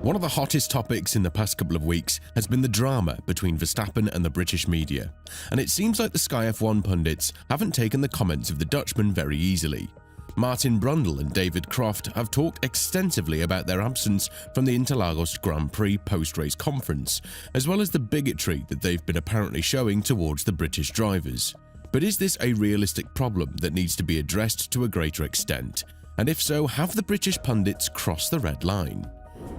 One of the hottest topics in the past couple of weeks has been the drama between Verstappen and the British media, and it seems like the Sky F1 pundits haven't taken the comments of the Dutchman very easily. Martin Brundle and David Croft have talked extensively about their absence from the Interlagos Grand Prix post-race conference, as well as the bigotry that they've been apparently showing towards the British drivers. But is this a realistic problem that needs to be addressed to a greater extent? And if so, have the British pundits crossed the red line?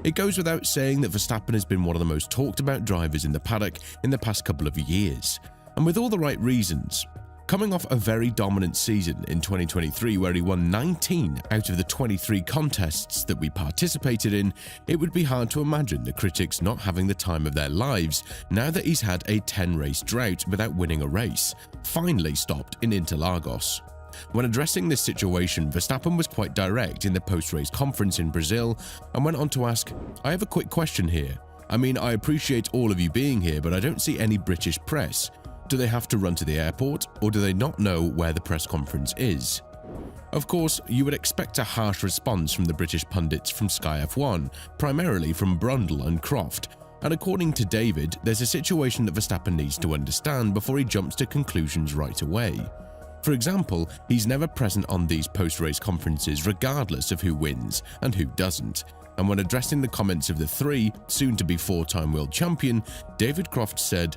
It goes without saying that Verstappen has been one of the most talked about drivers in the paddock in the past couple of years, and with all the right reasons. Coming off a very dominant season in 2023 where he won 19 out of the 23 contests that we participated in, it would be hard to imagine the critics not having the time of their lives now that he's had a 10-race drought without winning a race, finally stopped in Interlagos. When addressing this situation, Verstappen was quite direct in the post-race conference in Brazil and went on to ask, "I have a quick question here. I mean, I appreciate all of you being here, but I don't see any British press. Do they have to run to the airport, or do they not know where the press conference is?" Of course, you would expect a harsh response from the British pundits from Sky F1, primarily from Brundle and Croft, and according to David, there's a situation that Verstappen needs to understand before he jumps to conclusions right away. For example, he's never present on these post-race conferences regardless of who wins and who doesn't. And when addressing the comments of the three, soon-to-be four-time world champion, David Croft said,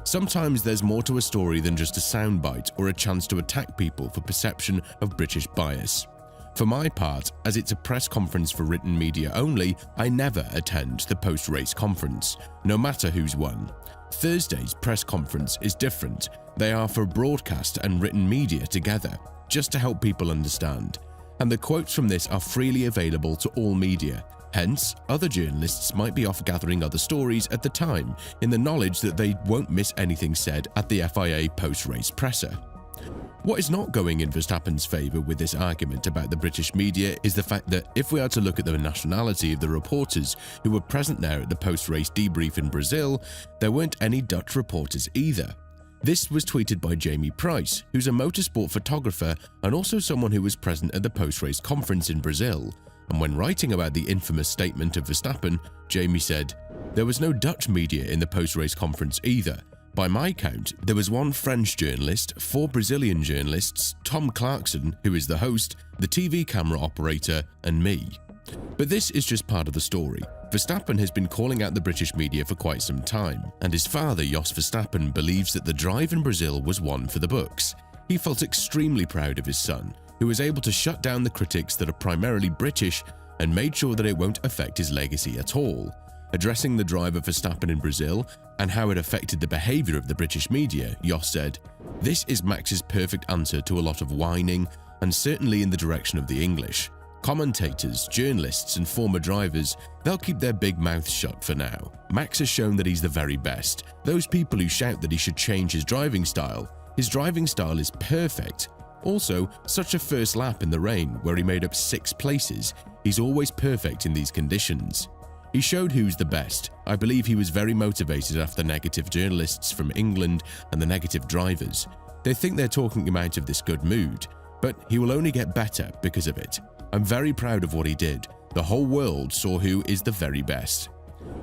"Sometimes there's more to a story than just a soundbite or a chance to attack people for perception of British bias. For my part, as it's a press conference for written media only, I never attend the post-race conference, no matter who's won. Thursday's press conference is different. They are for broadcast and written media together, just to help people understand. And the quotes from this are freely available to all media. Hence, other journalists might be off gathering other stories at the time, in the knowledge that they won't miss anything said at the FIA post-race presser." What is not going in Verstappen's favour with this argument about the British media is the fact that if we are to look at the nationality of the reporters who were present there at the post-race debrief in Brazil, there weren't any Dutch reporters either. This was tweeted by Jamie Price, who's a motorsport photographer and also someone who was present at the post-race conference in Brazil. And when writing about the infamous statement of Verstappen, Jamie said, "There was no Dutch media in the post-race conference either. By my count, there was one French journalist, 4 Brazilian journalists, Tom Clarkson, who is the host, the TV camera operator, and me." But this is just part of the story. Verstappen has been calling out the British media for quite some time, and his father, Jos Verstappen, believes that the drive in Brazil was one for the books. He felt extremely proud of his son, who was able to shut down the critics that are primarily British and made sure that it won't affect his legacy at all. Addressing the drive of Verstappen in Brazil and how it affected the behaviour of the British media, Jos said, "This is Max's perfect answer to a lot of whining, and certainly in the direction of the English. Commentators, journalists and former drivers, they'll keep their big mouths shut for now. Max has shown that he's the very best. Those people who shout that he should change his driving style is perfect. Also, such a first lap in the rain where he made up 6 places, he's always perfect in these conditions. He showed who's the best. I believe he was very motivated after the negative journalists from England and the negative drivers. They think they're talking him out of this good mood, but he will only get better because of it. I'm very proud of what he did. The whole world saw who is the very best."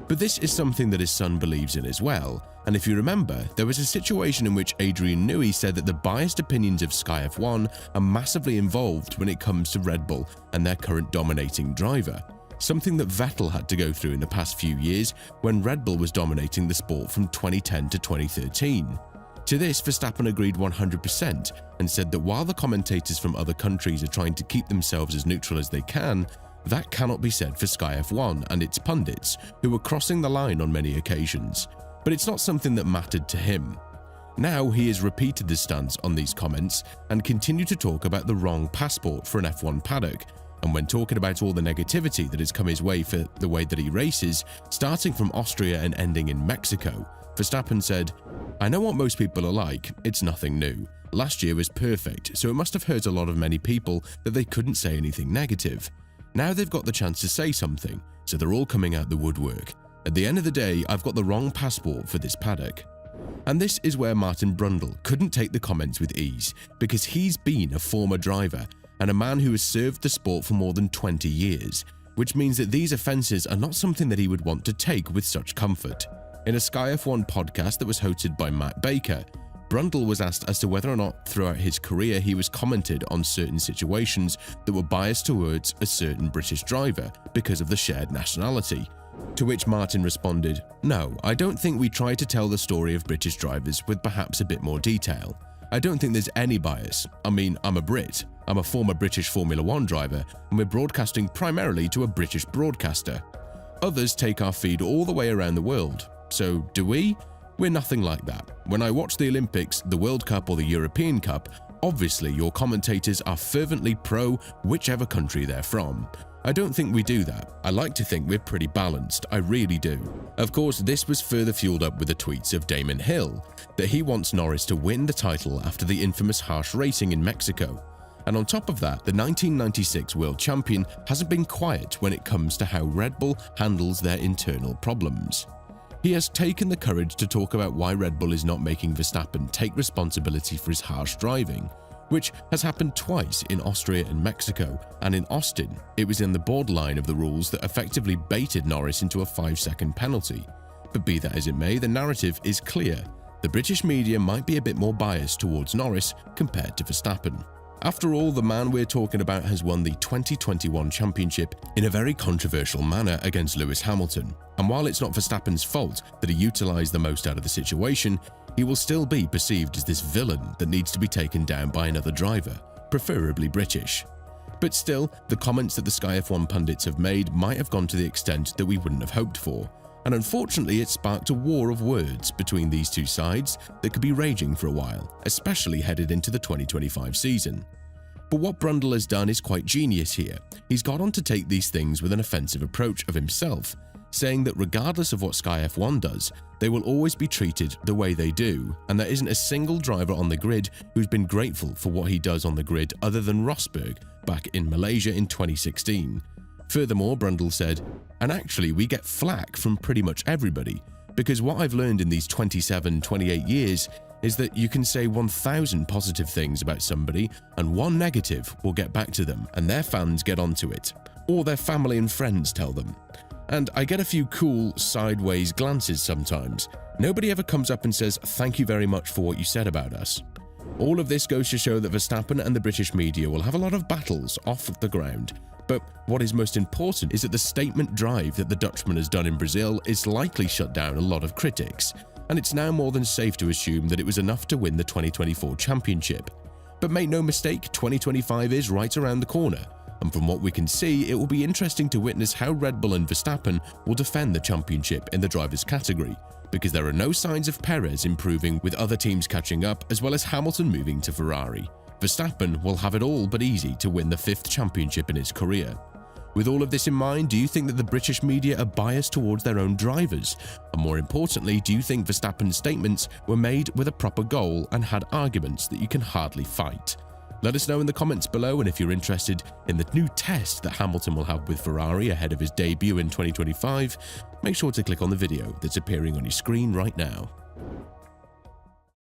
But this is something that his son believes in as well, and if you remember, there was a situation in which Adrian Newey said that the biased opinions of Sky F1 are massively involved when it comes to Red Bull and their current dominating driver. Something that Vettel had to go through in the past few years when Red Bull was dominating the sport from 2010 to 2013. To this, Verstappen agreed 100% and said that while the commentators from other countries are trying to keep themselves as neutral as they can, that cannot be said for Sky F1 and its pundits, who were crossing the line on many occasions. But it's not something that mattered to him. Now he has repeated his stance on these comments and continued to talk about the wrong passport for an F1 paddock. And when talking about all the negativity that has come his way for the way that he races, starting from Austria and ending in Mexico, Verstappen said, "I know what most people are like, it's nothing new. Last year was perfect, so it must have hurt a lot of many people that they couldn't say anything negative. Now they've got the chance to say something, so they're all coming out the woodwork. At the end of the day, I've got the wrong passport for this paddock." And this is where Martin Brundle couldn't take the comments with ease, because he's been a former driver and a man who has served the sport for more than 20 years. which means that these offences are not something that he would want to take with such comfort. In a Sky F1 podcast that was hosted by Matt Baker, Brundle was asked as to whether or not throughout his career he was commented on certain situations that were biased towards a certain British driver because of the shared nationality. To which Martin responded, "No, I don't think we try to tell the story of British drivers with perhaps a bit more detail. I don't think there's any bias. I mean, I'm a Brit. I'm a former British Formula 1 driver, and we're broadcasting primarily to a British broadcaster. Others take our feed all the way around the world. So do we? We're nothing like that. When I watch the Olympics, the World Cup or the European Cup, obviously your commentators are fervently pro whichever country they're from. I don't think we do that. I like to think we're pretty balanced, I really do." Of course, this was further fueled up with the tweets of Damon Hill, that he wants Norris to win the title after the infamous harsh racing in Mexico. And on top of that, the 1996 world champion hasn't been quiet when it comes to how Red Bull handles their internal problems. He has taken the courage to talk about why Red Bull is not making Verstappen take responsibility for his harsh driving, which has happened twice in Austria and Mexico, and in Austin, it was in the borderline of the rules that effectively baited Norris into a 5-second penalty. But be that as it may, the narrative is clear. The British media might be a bit more biased towards Norris compared to Verstappen. After all, the man we're talking about has won the 2021 championship in a very controversial manner against Lewis Hamilton, and while it's not Verstappen's fault that he utilised the most out of the situation, he will still be perceived as this villain that needs to be taken down by another driver, preferably British. But still, the comments that the Sky F1 pundits have made might have gone to the extent that we wouldn't have hoped for, and unfortunately it sparked a war of words between these two sides that could be raging for a while, especially headed into the 2025 season. But what Brundle has done is quite genius here. He's got on to take these things with an offensive approach of himself, saying that regardless of what Sky F1 does, they will always be treated the way they do, and there isn't a single driver on the grid who's been grateful for what he does on the grid other than Rosberg back in Malaysia in 2016. Furthermore, Brundle said, "And actually we get flack from pretty much everybody, because what I've learned in these 28 years is that you can say 1,000 positive things about somebody and one negative will get back to them and their fans get onto it, or their family and friends tell them. And I get a few cool sideways glances sometimes. Nobody ever comes up and says thank you very much for what you said about us." All of this goes to show that Verstappen and the British media will have a lot of battles off the ground. But what is most important is that the statement drive that the Dutchman has done in Brazil is likely shut down a lot of critics, and it's now more than safe to assume that it was enough to win the 2024 championship. But make no mistake, 2025 is right around the corner, and from what we can see, it will be interesting to witness how Red Bull and Verstappen will defend the championship in the drivers' category, because there are no signs of Perez improving with other teams catching up, as well as Hamilton moving to Ferrari. Verstappen will have it all but easy to win the 5th championship in his career. With all of this in mind, do you think that the British media are biased towards their own drivers? And more importantly, do you think Verstappen's statements were made with a proper goal and had arguments that you can hardly fight? Let us know in the comments below, and if you're interested in the new test that Hamilton will have with Ferrari ahead of his debut in 2025, make sure to click on the video that's appearing on your screen right now.